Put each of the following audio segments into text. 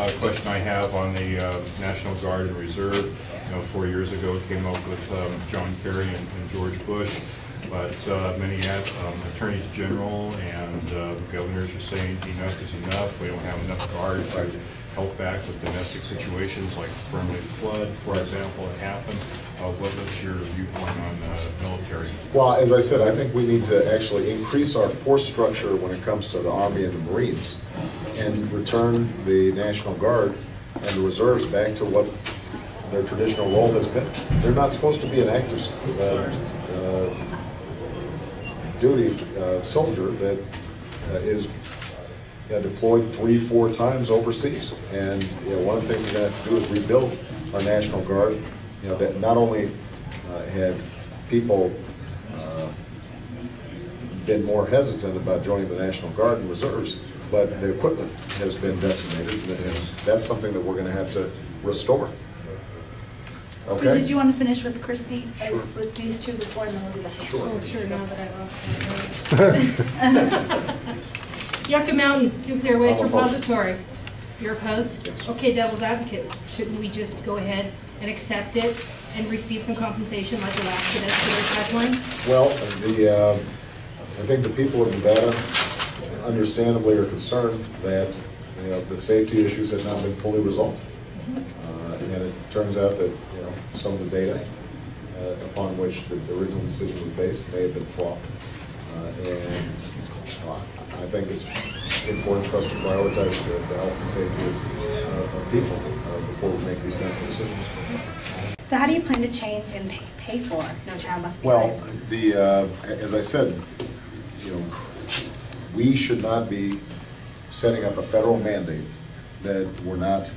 question I have on the National Guard and Reserve. 4 years ago it came up with John Kerry and George Bush, but many attorneys general and governors are saying enough is enough. We don't have enough guard to help back with domestic situations like permanent flood, for example, that happened. What was your viewpoint on military? Well, as I said, I think we need to actually increase our force structure when it comes to the Army and the Marines and return the National Guard and the reserves back to what their traditional role has been. They're not supposed to be an active duty soldier that is deployed 3-4 times overseas. And one of the things we're going to have to do is rebuild our National Guard. That not only have people been more hesitant about joining the National Guard and Reserves, but the equipment has been decimated, and that's something that we're going to have to restore. Okay. Did you want to finish with Christy? Sure. With these two before, and then we'll do the high school? Sure. Oh, sure, now that I lost that. Yucca Mountain Nuclear Waste I'm opposed. Repository. You're opposed? Yes. Okay, devil's advocate. Shouldn't we just go ahead and accept it and receive some compensation like Alaska does for their pipeline? Well, I think the people of Nevada understandably are concerned that the safety issues have not been fully resolved. And it turns out that some of the data upon which the original decision was based may have been flawed. And I think it's important for us to prioritize the health and safety of people before we make these kinds of decisions. So how do you plan to change and pay for No Child Left Well, Behind? as I said, we should not be setting up a federal mandate that we're not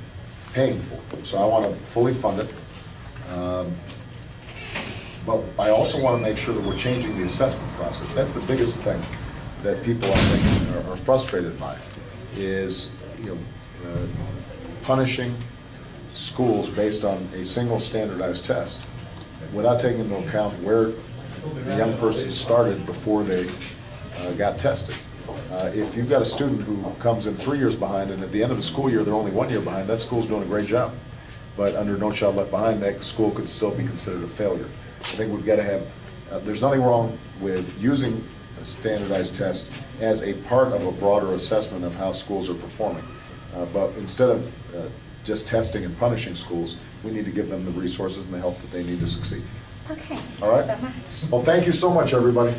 paying for. So I want to fully fund it. But I also want to make sure that we're changing the assessment process. That's the biggest thing that people, I think, are frustrated by, is punishing schools based on a single standardized test without taking into account where the young person started before they got tested. If you've got a student who comes in 3 years behind, and at the end of the school year they're only 1 year behind, that school's doing a great job. But under No Child Left Behind, that school could still be considered a failure. I think we've got to have, there's nothing wrong with using a standardized test as a part of a broader assessment of how schools are performing. But instead of just testing and punishing schools, we need to give them the resources and the help that they need to succeed. Okay, All right? thanks so much. Well, thank you so much, everybody.